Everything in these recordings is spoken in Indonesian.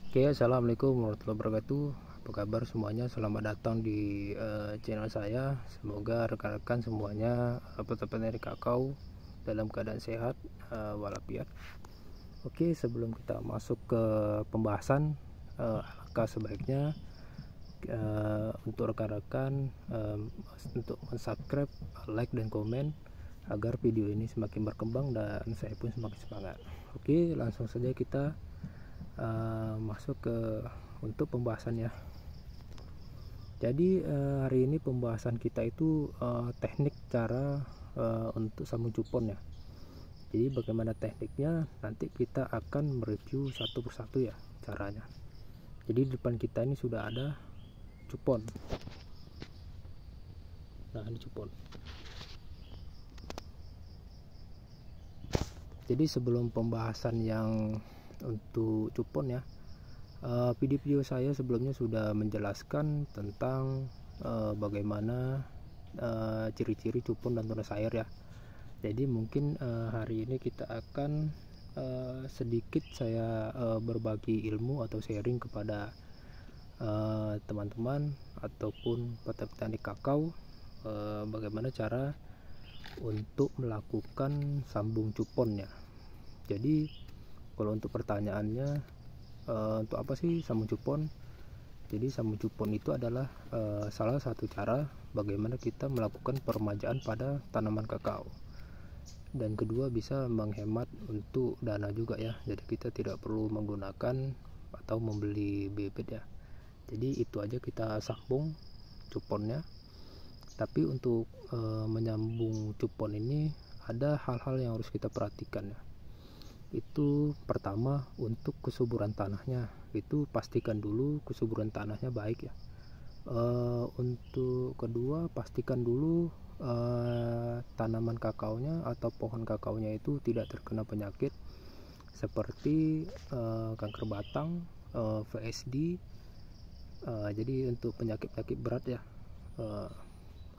Oke, assalamualaikum warahmatullahi wabarakatuh. Apa kabar semuanya? Selamat datang di channel saya. Semoga rekan-rekan semuanya petani kakao dalam keadaan sehat walafiat. Oke, sebelum kita masuk ke pembahasan, alangkah sebaiknya untuk rekan-rekan untuk subscribe, like dan komen agar video ini semakin berkembang dan saya pun semakin semangat. Oke, langsung saja kita masuk ke untuk pembahasannya. Jadi hari ini pembahasan kita itu teknik cara untuk sambung cupon ya. Jadi bagaimana tekniknya, nanti kita akan mereview satu persatu ya caranya. Jadi di depan kita ini sudah ada cupon. Nah, ini cupon. Jadi sebelum pembahasan yang untuk cupon ya, video-video saya sebelumnya sudah menjelaskan tentang bagaimana ciri-ciri cupon dan tunas air ya. Jadi mungkin hari ini kita akan sedikit saya berbagi ilmu atau sharing kepada teman-teman ataupun petani kakao bagaimana cara untuk melakukan sambung cuponnya. Jadi kalau untuk pertanyaannya, untuk apa sih sambung cupon? Jadi sambung cupon itu adalah salah satu cara bagaimana kita melakukan peremajaan pada tanaman kakao. Dan kedua, bisa menghemat untuk dana juga ya. Jadi kita tidak perlu menggunakan atau membeli bibit ya. Jadi itu aja kita sambung cuponnya. Tapi untuk menyambung cupon ini ada hal-hal yang harus kita perhatikan ya. Itu pertama, untuk kesuburan tanahnya, itu pastikan dulu kesuburan tanahnya baik ya. Untuk kedua, pastikan dulu tanaman kakaonya atau pohon kakaonya itu tidak terkena penyakit seperti kanker batang, VSD. Jadi untuk penyakit-penyakit berat ya.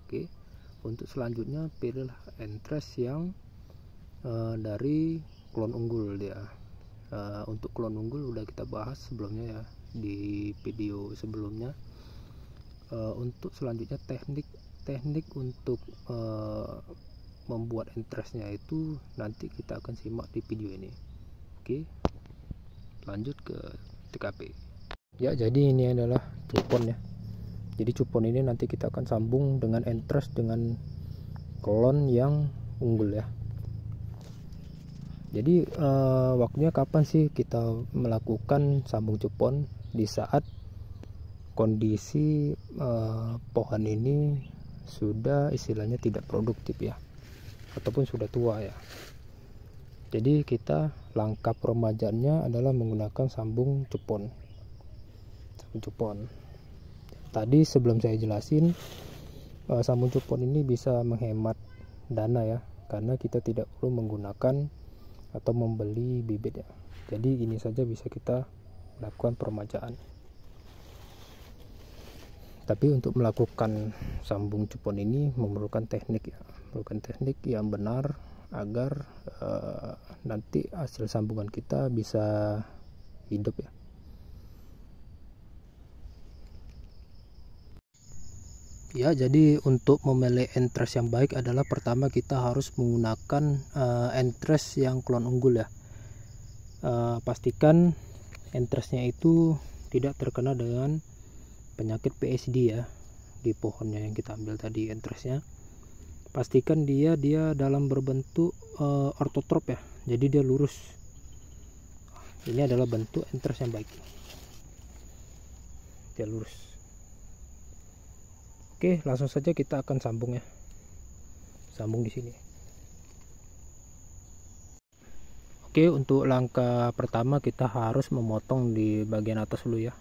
Oke. Untuk selanjutnya, pilihlah entres yang dari klon unggul dia. Untuk klon unggul udah kita bahas sebelumnya ya di video sebelumnya. Untuk selanjutnya teknik untuk membuat entresnya itu nanti kita akan simak di video ini. Oke, lanjut ke TKP ya. Jadi ini adalah cupon ya. Jadi cupon ini nanti kita akan sambung dengan entres dengan klon yang unggul ya. Jadi waktunya kapan sih kita melakukan sambung cupon? Di saat kondisi pohon ini sudah istilahnya tidak produktif ya, ataupun sudah tua ya. Jadi kita langkah peremajaannya adalah menggunakan sambung cupon. Tadi sebelum saya jelasin, sambung cupon ini bisa menghemat dana ya, karena kita tidak perlu menggunakan atau membeli bibit ya. Jadi ini saja bisa kita lakukan peremajaan. Tapi untuk melakukan sambung cupon ini memerlukan teknik ya, yang benar agar nanti hasil sambungan kita bisa hidup ya. Ya, jadi untuk memilih entres yang baik adalah pertama kita harus menggunakan entres yang klon unggul ya. Pastikan entresnya itu tidak terkena dengan penyakit PSD ya di pohonnya yang kita ambil tadi entresnya. Pastikan dia dalam berbentuk ortotrop ya. Jadi dia lurus. Ini adalah bentuk entres yang baik. Dia lurus. Oke, langsung saja kita akan sambung ya. Sambung di sini. Oke, untuk langkah pertama kita harus memotong di bagian atas dulu ya.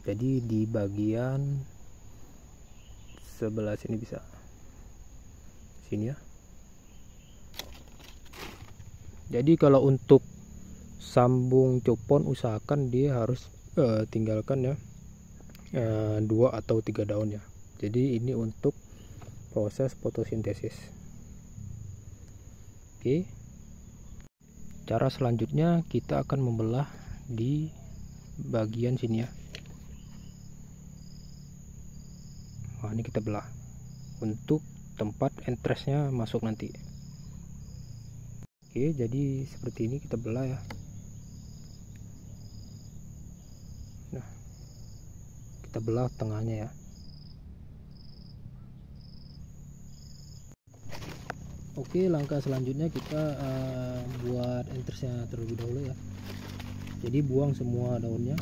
Jadi di bagian sebelah sini bisa. Sini ya. Jadi kalau untuk sambung cupon usahakan dia harus tinggalkan ya 2 atau 3 daun ya. Jadi ini untuk proses fotosintesis. Oke. Cara selanjutnya kita akan membelah di bagian sini ya. Nah, ini kita belah untuk tempat entrance-nya masuk nanti. Oke, jadi seperti ini kita belah ya. Nah, kita belah tengahnya ya. Oke, langkah selanjutnya kita buat entrance-nya terlebih dahulu ya. Jadi buang semua daunnya,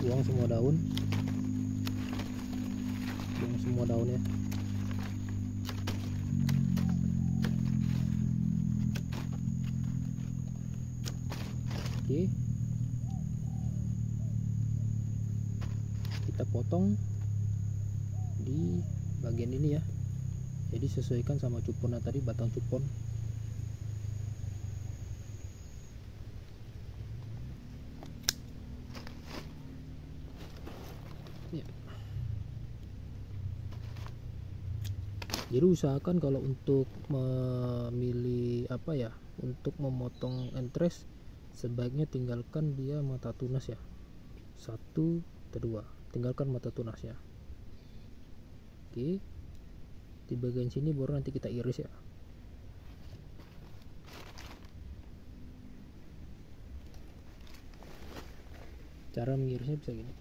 buang semua daunnya. Oke, kita potong di bagian ini ya. Jadi sesuaikan sama cuponnya tadi, batang cupon. Ya. Jadi usahakan kalau untuk memilih apa ya, untuk memotong entres, sebaiknya tinggalkan dia mata tunas ya. 1 atau 2, tinggalkan mata tunasnya. Oke, di bagian sini baru nanti kita iris ya. Cara mengirisnya bisa gini.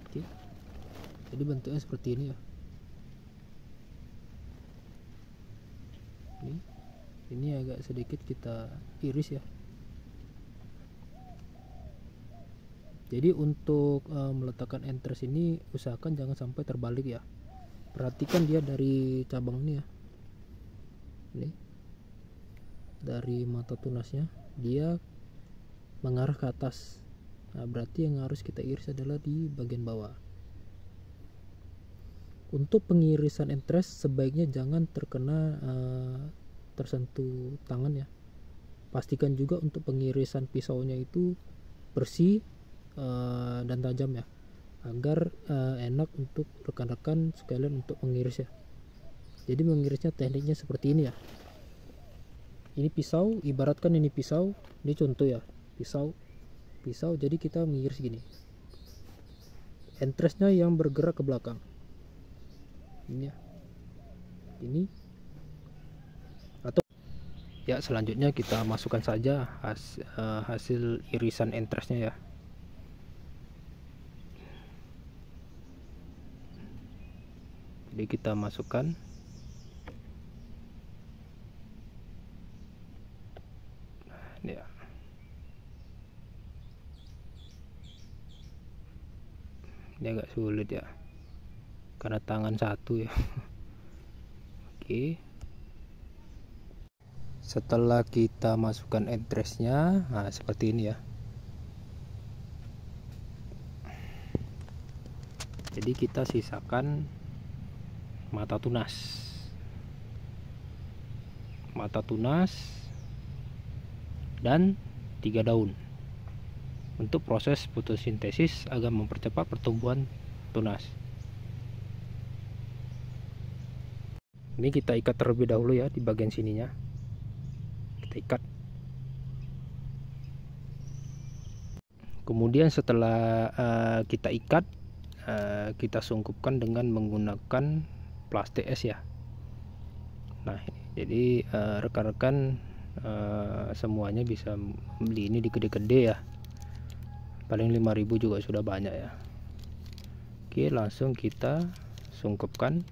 Oke, jadi bentuknya seperti ini ya. Ini agak sedikit kita iris ya. Jadi untuk meletakkan entres ini usahakan jangan sampai terbalik ya. Perhatikan dia dari cabang ini ya. Ini dari mata tunasnya dia mengarah ke atas. Nah, berarti yang harus kita iris adalah di bagian bawah. Untuk pengirisan entres sebaiknya jangan terkena tersentuh tangan ya. Pastikan juga untuk pengirisan pisaunya itu bersih dan tajam ya, agar enak untuk rekan-rekan sekalian untuk mengiris ya. Jadi mengirisnya tekniknya seperti ini ya. Ini pisau, ibaratkan ini pisau, ini contoh ya, pisau. Jadi kita mengiris gini. Entresnya yang bergerak ke belakang. Ini ya. Ini. Atau ya, selanjutnya kita masukkan saja hasil irisan entresnya ya. Jadi kita masukkan. Nah, ya. Ini agak sulit ya, karena tangan satu ya. Oke. Setelah kita masukkan entresnya, nah seperti ini ya. Jadi kita sisakan mata tunas dan 3 daun untuk proses fotosintesis agar mempercepat pertumbuhan tunas. Ini kita ikat terlebih dahulu ya di bagian sininya. Kita ikat. Kemudian setelah kita ikat, kita sungkupkan dengan menggunakan plastik es ya. Nah, jadi rekan-rekan semuanya bisa beli ini di gede-gede ya. Paling 5.000 juga sudah banyak ya. Oke, langsung kita sungkupkan.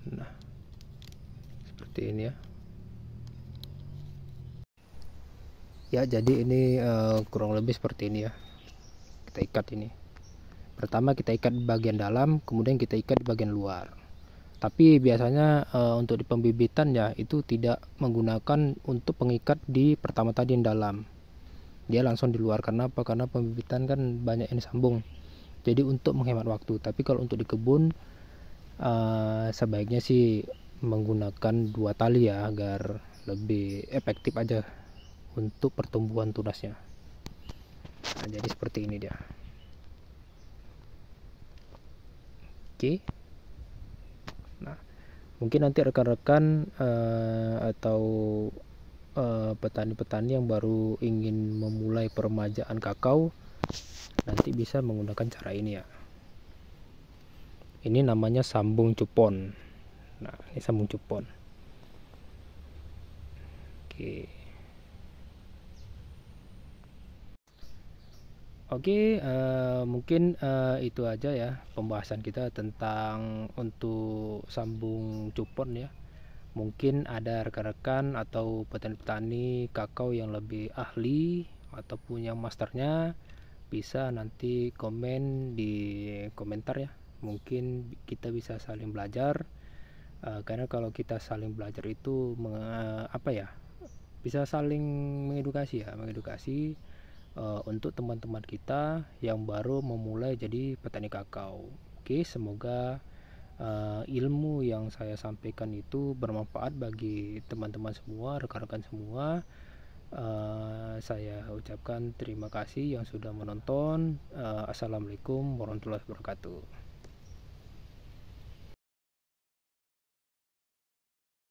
Nah, seperti ini ya. Ya, jadi ini kurang lebih seperti ini ya. Kita ikat ini. Pertama kita ikat di bagian dalam, kemudian kita ikat di bagian luar. Tapi biasanya untuk di pembibitan ya itu tidak menggunakan untuk pengikat di pertama tadi yang dalam, dia langsung di luar. Karena apa? Karena pembibitan kan banyak yang disambung, jadi untuk menghemat waktu. Tapi kalau untuk di kebun sebaiknya sih menggunakan 2 tali ya, agar lebih efektif aja untuk pertumbuhan tunasnya. Nah, jadi seperti ini dia. Oke. Nah, mungkin nanti rekan-rekan atau petani-petani yang baru ingin memulai peremajaan kakao nanti bisa menggunakan cara ini ya. Ini namanya sambung cupon. Nah, ini sambung cupon. Oke, mungkin itu aja ya pembahasan kita tentang untuk sambung cupon ya. Mungkin ada rekan-rekan atau petani-petani kakao yang lebih ahli ataupun yang masternya, bisa nanti komen di komentar ya. Mungkin kita bisa saling belajar, karena kalau kita saling belajar itu bisa saling mengedukasi untuk teman-teman kita yang baru memulai jadi petani kakao. Oke, semoga ilmu yang saya sampaikan itu bermanfaat bagi teman-teman semua, rekan-rekan semua. Saya ucapkan terima kasih yang sudah menonton. Assalamualaikum warahmatullahi wabarakatuh.